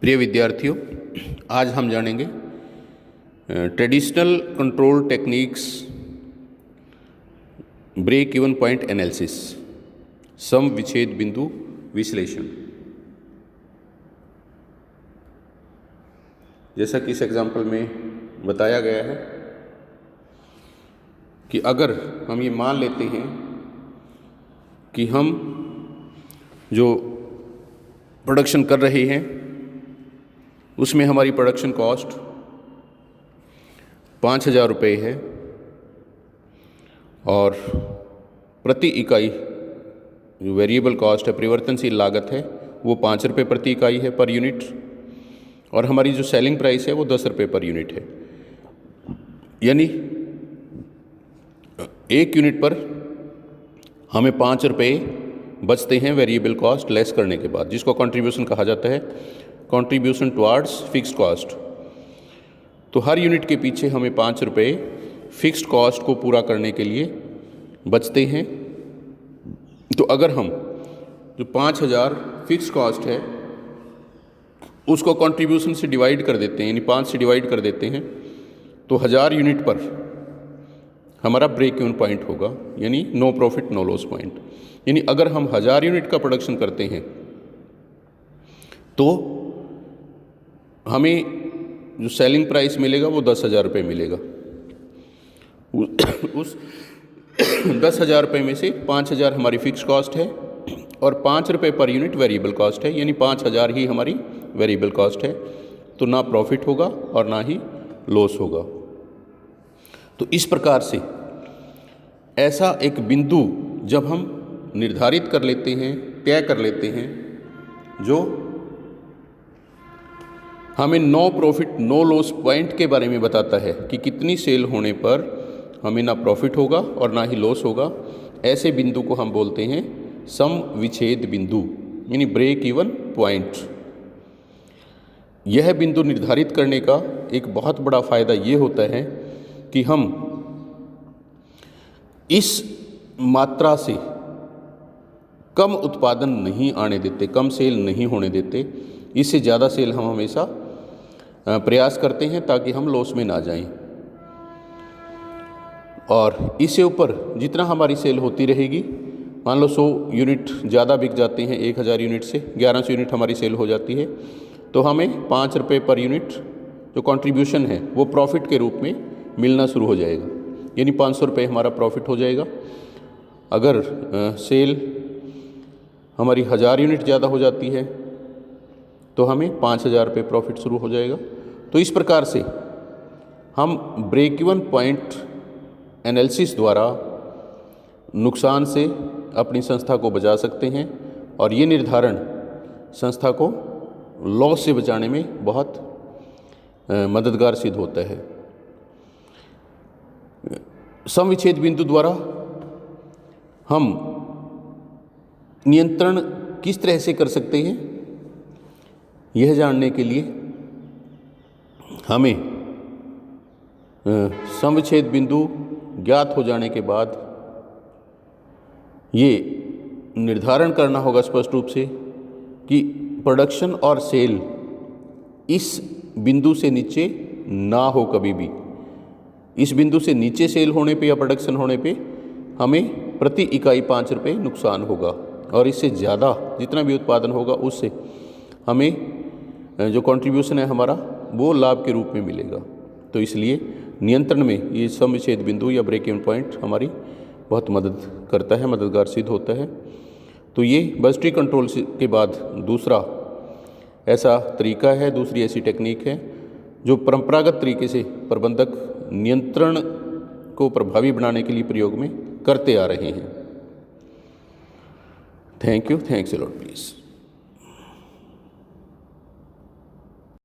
प्रिय विद्यार्थियों, आज हम जानेंगे traditional control techniques, break even point analysis, सम विच्छेद बिंदु विश्लेषण। जैसा कि इस एग्जाम्पल में बताया गया है कि अगर हम ये मान लेते हैं कि हम जो प्रोडक्शन कर रहे हैं उसमें हमारी प्रोडक्शन कॉस्ट 5,000 रुपये है और प्रति इकाई जो वेरिएबल कॉस्ट है, परिवर्तनशील लागत है, वो 5 रुपये प्रति इकाई है पर यूनिट, और हमारी जो सेलिंग प्राइस है वो 10 रुपये पर यूनिट है। यानी एक यूनिट पर हमें 5 रुपये बचते हैं वेरिएबल कॉस्ट लेस करने के बाद, जिसको कंट्रीब्यूशन कहा जाता है, कंट्रीब्यूशन टुवर्ड्स फिक्स्ड कॉस्ट। तो हर यूनिट के पीछे हमें 5 रुपये फिक्स्ड कॉस्ट को पूरा करने के लिए बचते हैं। तो अगर हम जो 5,000 फिक्स्ड कॉस्ट है उसको कंट्रीब्यूशन से डिवाइड कर देते हैं, यानी 5 से डिवाइड कर देते हैं, तो 1000 यूनिट पर हमारा ब्रेक इवन पॉइंट होगा, यानी no profit no loss point. यानी अगर हम 1000 यूनिट का प्रोडक्शन करते हैं तो हमें जो सेलिंग प्राइस मिलेगा वो 10,000 रुपये मिलेगा। उस 10,000 रुपये में से 5,000 हमारी फिक्स कॉस्ट है और 5 रुपये पर यूनिट वेरिएबल कॉस्ट है, यानी 5,000 ही हमारी वेरिएबल कॉस्ट है। तो ना प्रॉफिट होगा और ना ही लॉस होगा। तो इस प्रकार से ऐसा एक बिंदु जब हम निर्धारित कर लेते हैं, तय कर लेते हैं, जो हमें no profit no loss point के बारे में बताता है कि कितनी सेल होने पर हमें ना प्रॉफिट होगा और ना ही लॉस होगा, ऐसे बिंदु को हम बोलते हैं सम विच्छेद बिंदु, यानी ब्रेक इवन पॉइंट। यह बिंदु निर्धारित करने का एक बहुत बड़ा फ़ायदा ये होता है कि हम इस मात्रा से कम उत्पादन नहीं आने देते, कम सेल नहीं होने देते। इससे ज़्यादा सेल हम हमेशा प्रयास करते हैं ताकि हम लॉस में ना जाएं। और इससे ऊपर जितना हमारी सेल होती रहेगी, मान लो 100 यूनिट ज़्यादा बिक जाते हैं, 1000 यूनिट से 1100 यूनिट हमारी सेल हो जाती है, तो हमें 5 रुपये पर यूनिट जो कंट्रीब्यूशन है वो प्रॉफिट के रूप में मिलना शुरू हो जाएगा, यानी 500 रुपये हमारा प्रॉफिट हो जाएगा। अगर सेल हमारी 1000 यूनिट ज़्यादा हो जाती है तो हमें 5,000 रुपये प्रॉफिट शुरू हो जाएगा। तो इस प्रकार से हम ब्रेक इवन पॉइंट एनालिसिस द्वारा नुकसान से अपनी संस्था को बचा सकते हैं और ये निर्धारण संस्था को लॉस से बचाने में बहुत मददगार सिद्ध होता है। सम विच्छेद बिंदु द्वारा हम नियंत्रण किस तरह से कर सकते हैं, यह जानने के लिए हमें सम विच्छेद बिंदु ज्ञात हो जाने के बाद ये निर्धारण करना होगा स्पष्ट रूप से कि प्रोडक्शन और सेल इस बिंदु से नीचे ना हो कभी भी। इस बिंदु से नीचे सेल होने पे या प्रोडक्शन होने पे हमें प्रति इकाई 5 रुपये नुकसान होगा, और इससे ज़्यादा जितना भी उत्पादन होगा उससे हमें जो कंट्रीब्यूशन है हमारा वो लाभ के रूप में मिलेगा। तो इसलिए नियंत्रण में ये सम विच्छेद बिंदु या ब्रेक इवन पॉइंट हमारी बहुत मदद करता है, मददगार सिद्ध होता है। तो ये बजटरी कंट्रोल के बाद दूसरा ऐसा तरीका है, दूसरी ऐसी टेक्निक है जो परंपरागत तरीके से प्रबंधक नियंत्रण को प्रभावी बनाने के लिए प्रयोग में करते आ रहे हैं। Thank you, thanks a lot please.